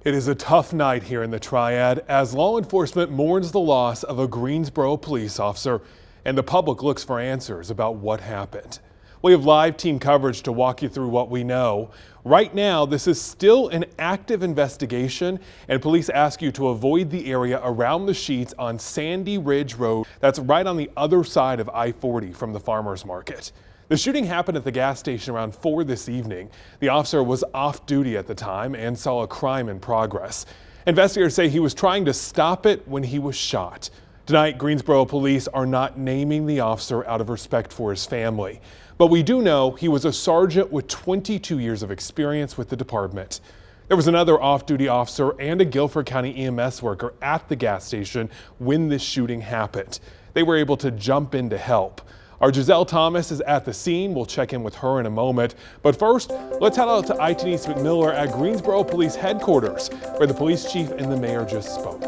It is a tough night here in the Triad as law enforcement mourns the loss of a Greensboro police officer and the public looks for answers about what happened. We have live team coverage to walk you through what we know. Right now, this is still an active investigation and police ask you to avoid the area around the sheets on Sandy Ridge Road. That's right on the other side of I-40 from the farmers market. The shooting happened at the gas station around 4 this evening. The officer was off duty at the time and saw a crime in progress. Investigators say he was trying to stop it when he was shot. Tonight, Greensboro police are not naming the officer out of respect for his family. But we do know he was a sergeant with 22 years of experience with the department. There was another off-duty officer and a Guilford County EMS worker at the gas station when this shooting happened. They were able to jump in to help. Our Giselle Thomas is at the scene. We'll check in with her in a moment. But first, let's head out to ITN's McMiller at Greensboro Police Headquarters, where the police chief and the mayor just spoke.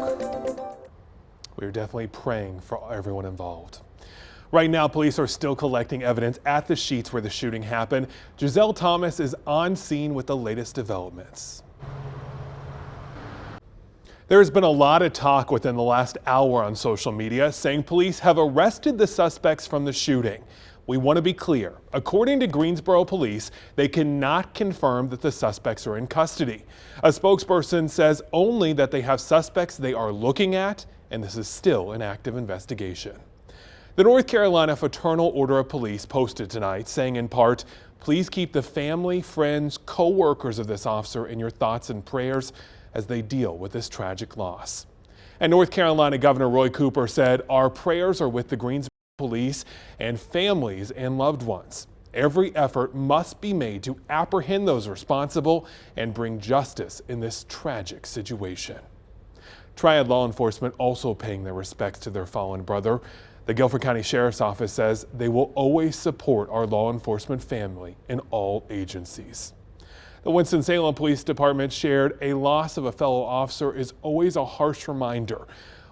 We're definitely praying for everyone involved. Right now, police are still collecting evidence at the sheets where the shooting happened. Giselle Thomas is on scene with the latest developments. There's been a lot of talk within the last hour on social media saying police have arrested the suspects from the shooting. We want to be clear. According to Greensboro police, they cannot confirm that the suspects are in custody. A spokesperson says only that they have suspects they are looking at, and this is still an active investigation. The North Carolina Fraternal Order of Police posted tonight saying in part, please keep the family, friends, co-workers of this officer in your thoughts and prayers as they deal with this tragic loss. And North Carolina Governor Roy Cooper said, our prayers are with the Greensboro police and families and loved ones. Every effort must be made to apprehend those responsible and bring justice in this tragic situation. Triad law enforcement also paying their respects to their fallen brother. The Guilford County Sheriff's Office says they will always support our law enforcement family in all agencies. The Winston-Salem Police Department shared a loss of a fellow officer is always a harsh reminder.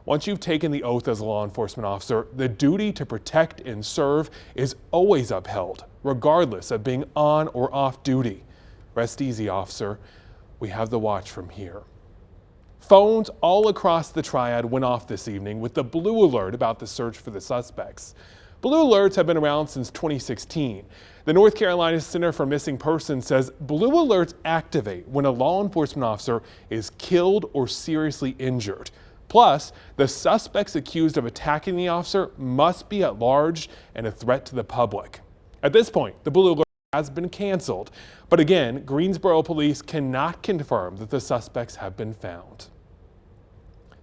Once you've taken the oath as a law enforcement officer, the duty to protect and serve is always upheld, regardless of being on or off duty. Rest easy, officer. We have the watch from here. Phones all across the Triad went off this evening with the blue alert about the search for the suspects. Blue alerts have been around since 2016. The North Carolina Center for Missing Persons says blue alerts activate when a law enforcement officer is killed or seriously injured. Plus, the suspects accused of attacking the officer must be at large and a threat to the public. At this point, the blue alert has been canceled. But again, Greensboro police cannot confirm that the suspects have been found.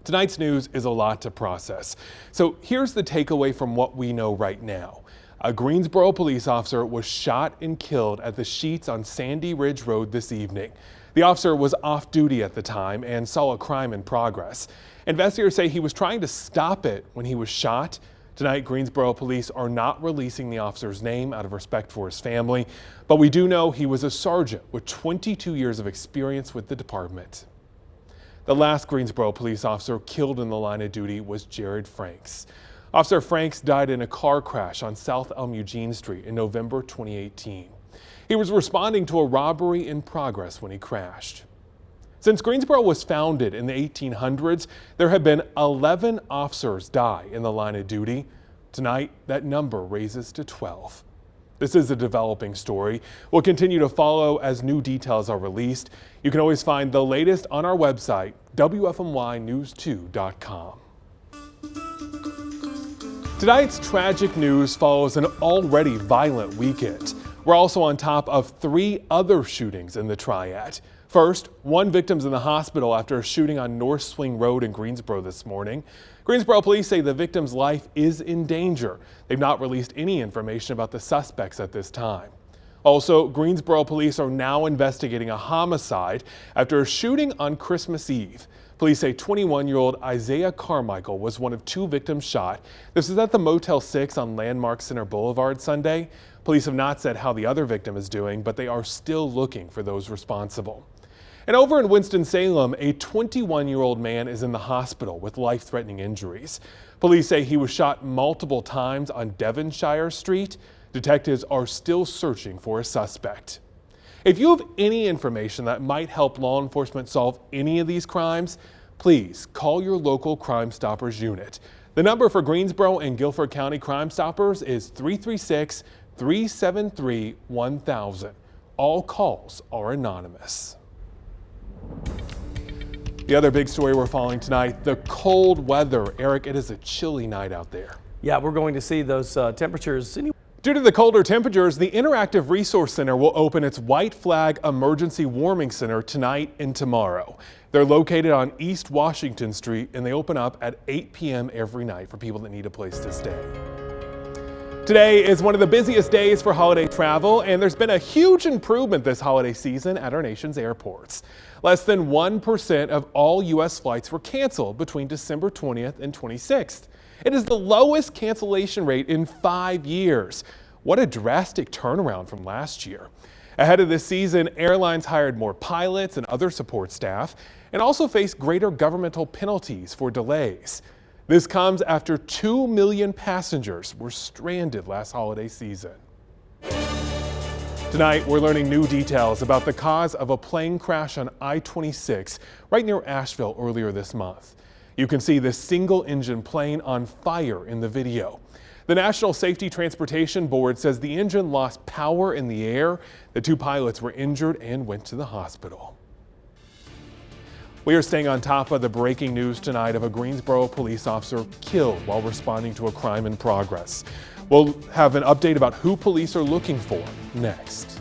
Tonight's news is a lot to process. So here's the takeaway from what we know right now. A Greensboro police officer was shot and killed at the sheets on Sandy Ridge Road this evening. The officer was off duty at the time and saw a crime in progress. Investigators say he was trying to stop it when he was shot. Tonight, Greensboro police are not releasing the officer's name out of respect for his family, but we do know he was a sergeant with 22 years of experience with the department. The last Greensboro police officer killed in the line of duty was Jared Franks. Officer Franks died in a car crash on South Elm Eugene Street in November 2018. He was responding to a robbery in progress when he crashed. Since Greensboro was founded in the 1800s, there have been 11 officers die in the line of duty. Tonight, that number raises to 12. This is a developing story. We'll continue to follow as new details are released. You can always find the latest on our website, WFMYnews2.com. Tonight's tragic news follows an already violent weekend. We're also on top of 3 other shootings in the Triad. First, 1 victim's in the hospital after a shooting on North Swing Road in Greensboro this morning. Greensboro police say the victim's life is in danger. They've not released any information about the suspects at this time. Also, Greensboro police are now investigating a homicide after a shooting on Christmas Eve. Police say 21-year-old Isaiah Carmichael was one of 2 victims shot. This is at the Motel 6 on Landmark Center Boulevard Sunday. Police have not said how the other victim is doing, but they are still looking for those responsible. And over in Winston-Salem, a 21-year-old man is in the hospital with life-threatening injuries. Police say he was shot multiple times on Devonshire Street. Detectives are still searching for a suspect. If you have any information that might help law enforcement solve any of these crimes, please call your local Crime Stoppers unit. The number for Greensboro and Guilford County Crime Stoppers is 336-373-1000. All calls are anonymous. The other big story we're following tonight, the cold weather. Eric, it is a chilly night out there. Yeah, we're going to see those temperatures. Due to the colder temperatures, the Interactive Resource Center will open its White Flag Emergency Warming Center tonight and tomorrow. They're located on East Washington Street, and they open up at 8 p.m. every night for people that need a place to stay. Today is one of the busiest days for holiday travel, and there's been a huge improvement this holiday season at our nation's airports. Less than 1% of all U.S. flights were canceled between December 20th and 26th. It is the lowest cancellation rate in 5 years. What a drastic turnaround from last year. Ahead of this season, airlines hired more pilots and other support staff and also faced greater governmental penalties for delays. This comes after 2 million passengers were stranded last holiday season. Tonight, we're learning new details about the cause of a plane crash on I-26 right near Asheville earlier this month. You can see this single-engine plane on fire in the video. The National Safety Transportation Board says the engine lost power in the air. The 2 pilots were injured and went to the hospital. We are staying on top of the breaking news tonight of a Greensboro police officer killed while responding to a crime in progress. We'll have an update about who police are looking for next.